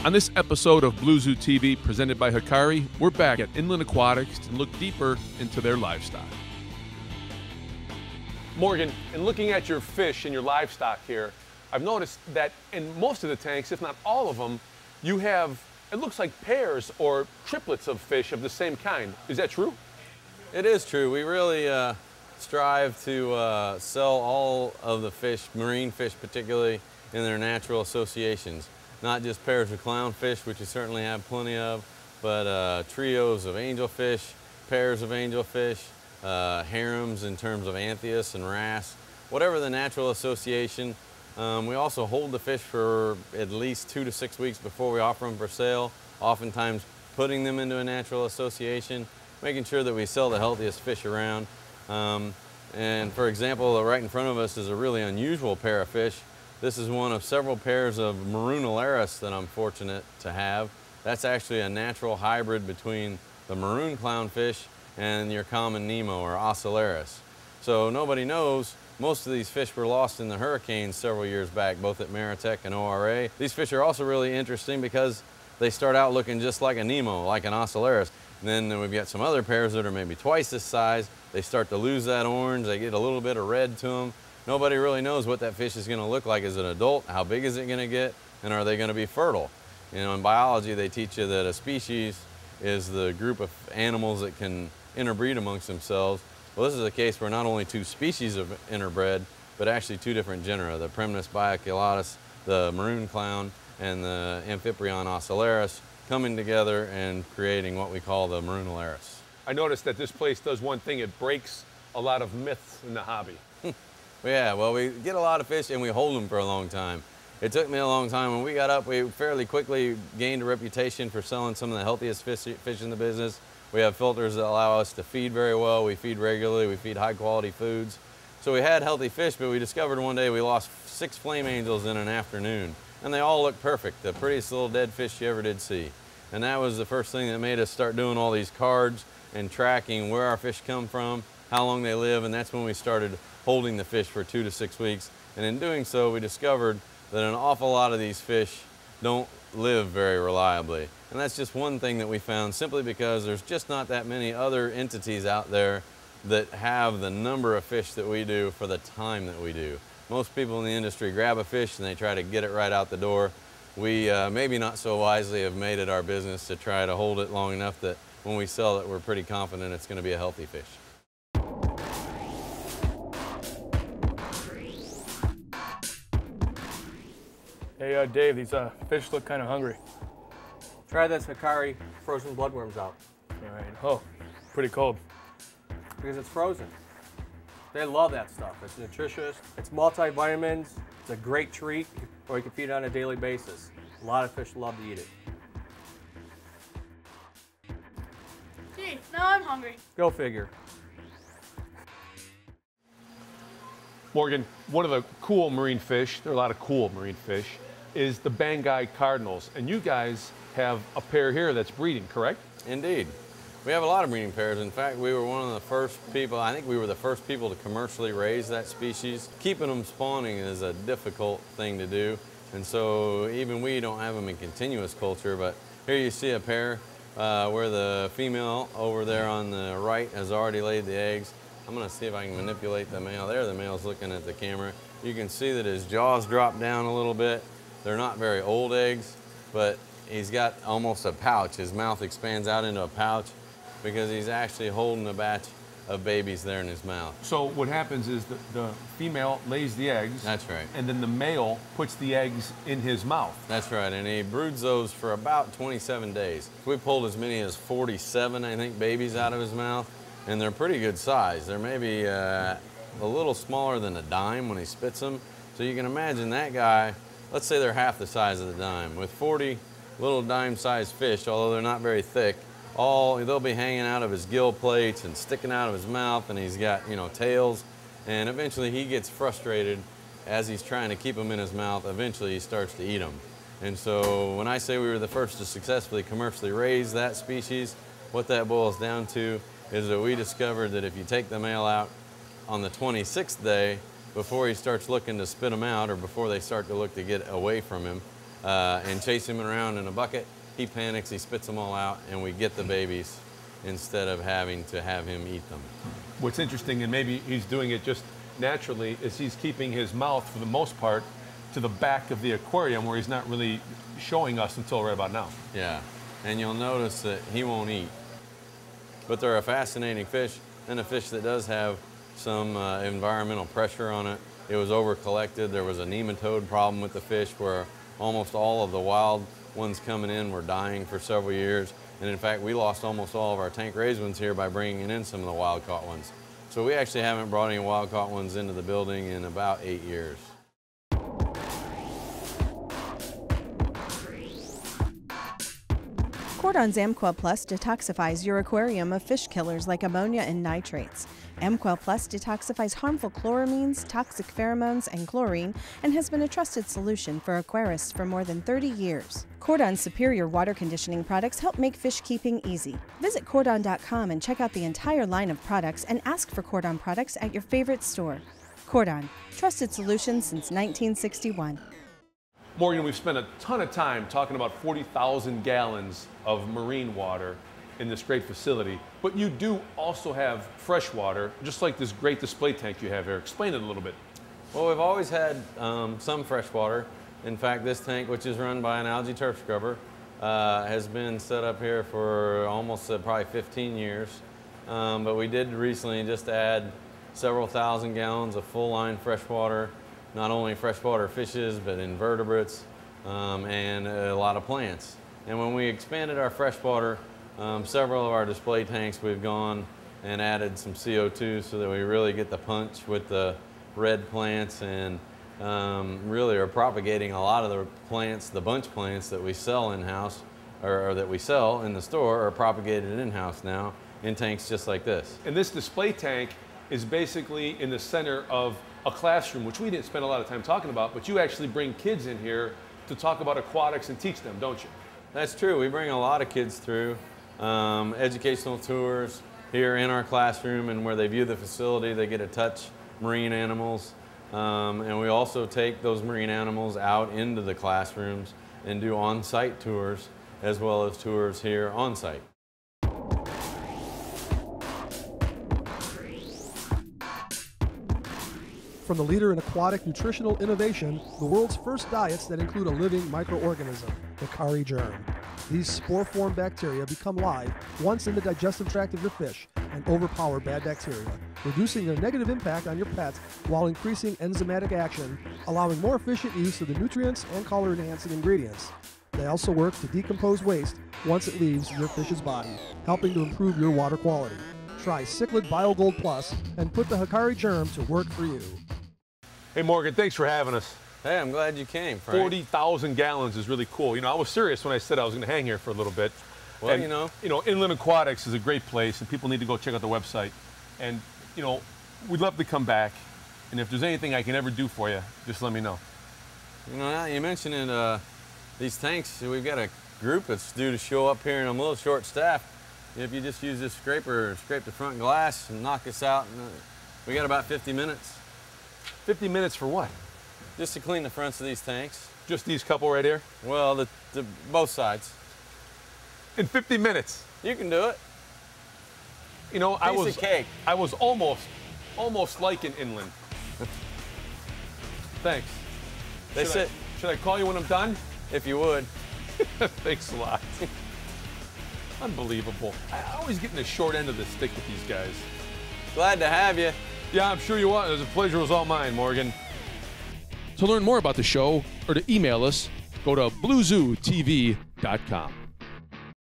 On this episode of Blue Zoo TV presented by Hikari, we're back at Inland Aquatics to look deeper into their livestock. Morgan, in looking at your fish and your livestock here, I've noticed that in most of the tanks, if not all of them, you have, it looks like pairs or triplets of fish of the same kind. Is that true? It is true. We really strive to sell all of the fish, marine fish particularly, in their natural associations. Not just pairs of clownfish, which you certainly have plenty of, but trios of angelfish, pairs of angelfish, harems in terms of anthias and wrasse, whatever the natural association. We also hold the fish for at least 2 to 6 weeks before we offer them for sale, oftentimes putting them into a natural association, making sure that we sell the healthiest fish around. And for example, right in front of us is a really unusual pair of fish. This is one of several pairs of maroon alaris that I'm fortunate to have. That's actually a natural hybrid between the maroon clownfish and your common Nemo or ocellaris. So nobody knows, most of these fish were lost in the hurricanes several years back, both at Maritech and ORA. These fish are also really interesting because they start out looking just like a Nemo, like an ocellaris. And then we've got some other pairs that are maybe twice this size. They start to lose that orange, they get a little bit of red to them. Nobody really knows what that fish is going to look like as an adult, how big is it going to get, and are they going to be fertile? You know, in biology they teach you that a species is the group of animals that can interbreed amongst themselves. Well, this is a case where not only 2 species have interbred, but actually 2 different genera, the Premnus bioculatus, the maroon clown, and the Amphiprion ocellaris, coming together and creating what we call the maroon alaris. I noticed that this place does one thing, it breaks a lot of myths in the hobby. Yeah, well, we get a lot of fish and we hold them for a long time. It took me a long time. When we got up, we fairly quickly gained a reputation for selling some of the healthiest fish in the business. We have filters that allow us to feed very well. We feed regularly. We feed high quality foods. So we had healthy fish, but we discovered one day we lost 6 flame angels in an afternoon. And they all looked perfect, the prettiest little dead fish you ever did see. And that was the first thing that made us start doing all these cards and tracking where our fish come from, how long they live, and that's when we started holding the fish for 2 to 6 weeks. And in doing so, we discovered that an awful lot of these fish don't live very reliably. And that's just one thing that we found, simply because there's just not that many other entities out there that have the number of fish that we do for the time that we do. Most people in the industry grab a fish and they try to get it right out the door. We maybe not so wisely have made it our business to try to hold it long enough that when we sell it, we're pretty confident it's going to be a healthy fish. Hey, Dave, these fish look kind of hungry. Try this Hikari frozen bloodworms out. All right. Oh, pretty cold. Because it's frozen. They love that stuff. It's nutritious. It's multivitamins. It's a great treat, or you can feed it on a daily basis. A lot of fish love to eat it. Gee, now I'm hungry. Go figure. Morgan, one of the cool marine fish, there are a lot of cool marine fish, is the Bangai cardinals. And you guys have a pair here that's breeding, correct? Indeed. We have a lot of breeding pairs. In fact, we were one of the first people, I think we were the first people to commercially raise that species. Keeping them spawning is a difficult thing to do. And so even we don't have them in continuous culture, but here you see a pair where the female over there on the right has already laid the eggs. I'm gonna see if I can manipulate the male. There, the male's looking at the camera. You can see that his jaws drop down a little bit. They're not very old eggs, but he's got almost a pouch. His mouth expands out into a pouch because he's actually holding a batch of babies there in his mouth. So what happens is the female lays the eggs. That's right. And then the male puts the eggs in his mouth. That's right, and he broods those for about 27 days. We pulled as many as 47, I think, babies out of his mouth, and they're pretty good size. They're maybe a little smaller than a dime when he spits them. So you can imagine that guy, let's say they're half the size of the dime. With 40 little dime-sized fish, although they're not very thick, they'll be hanging out of his gill plates and sticking out of his mouth, and he's got, tails. And eventually he gets frustrated as he's trying to keep them in his mouth. Eventually he starts to eat them. And so when I say we were the first to successfully commercially raise that species, what that boils down to is that we discovered that if you take the male out on the 26th day, before he starts looking to spit them out or before they start to look to get away from him, and chase him around in a bucket. He panics, he spits them all out, and we get the babies instead of having to have him eat them. What's interesting, and maybe he's doing it just naturally, is he's keeping his mouth, for the most part, to the back of the aquarium where he's not really showing us until right about now. Yeah, and you'll notice that he won't eat. But they're a fascinating fish, and a fish that does have some environmental pressure on it. It was over-collected. There was a nematode problem with the fish where almost all of the wild ones coming in were dying for several years. And in fact, we lost almost all of our tank-raised ones here by bringing in some of the wild-caught ones. So we actually haven't brought any wild-caught ones into the building in about 8 years. Cordon's Amquel Plus detoxifies your aquarium of fish killers like ammonia and nitrates. Amquel Plus detoxifies harmful chloramines, toxic pheromones, and chlorine, and has been a trusted solution for aquarists for more than 30 years. Cordon's superior water conditioning products help make fish keeping easy. Visit Cordon.com and check out the entire line of products and ask for Cordon products at your favorite store. Cordon, trusted solutions since 1961. Morgan, we've spent a ton of time talking about 40,000 gallons of marine water in this great facility, but you do also have fresh water, just like this great display tank you have here. Explain it a little bit. Well, we've always had some fresh water. In fact, this tank, which is run by an algae turf scrubber, has been set up here for almost probably 15 years. But we did recently just add several thousand gallons of full-line fresh water, not only freshwater fishes, but invertebrates and a lot of plants. And when we expanded our freshwater, several of our display tanks, we've gone and added some CO2 so that we really get the punch with the red plants, and really are propagating a lot of the plants, the bunch plants that we sell in-house, or that we sell in the store, are propagated in-house now in tanks just like this. And this display tank is basically in the center of a classroom, which we didn't spend a lot of time talking about, but you actually bring kids in here to talk about aquatics and teach them, don't you? That's true. We bring a lot of kids through educational tours here in our classroom, and where they view the facility, they get to touch marine animals. And we also take those marine animals out into the classrooms and do on-site tours, as well as tours here on-site. From the leader in aquatic nutritional innovation, the world's first diets that include a living microorganism, the Hikari germ. These spore-formed bacteria become live once in the digestive tract of your fish and overpower bad bacteria, reducing their negative impact on your pet while increasing enzymatic action, allowing more efficient use of the nutrients and color-enhancing ingredients. They also work to decompose waste once it leaves your fish's body, helping to improve your water quality. Try Cichlid BioGold Plus and put the Hikari germ to work for you. Hey Morgan, thanks for having us. Hey, I'm glad you came, Frank. 40,000 gallons is really cool. You know, I was serious when I said I was going to hang here for a little bit. Well, and, you know, Inland Aquatics is a great place, and people need to go check out the website. And, you know, we'd love to come back. And if there's anything I can ever do for you, just let me know. You know, now you mentioned these tanks, we've got a group that's due to show up here, and I'm a little short-staffed. If you just use this scraper, scrape the front glass and knock us out, we got about 50 minutes. 50 minutes for what? Just to clean the fronts of these tanks. Just these couple right here? Well, both sides. In 50 minutes? You can do it. You know, I was almost like an inland. Thanks. Should I call you when I'm done? If you would. Thanks a lot. Unbelievable. I always get in the short end of the stick with these guys. Glad to have you. Yeah, I'm sure you are. It was a pleasure. It was all mine, Morgan. To learn more about the show or to email us, go to bluezootv.com.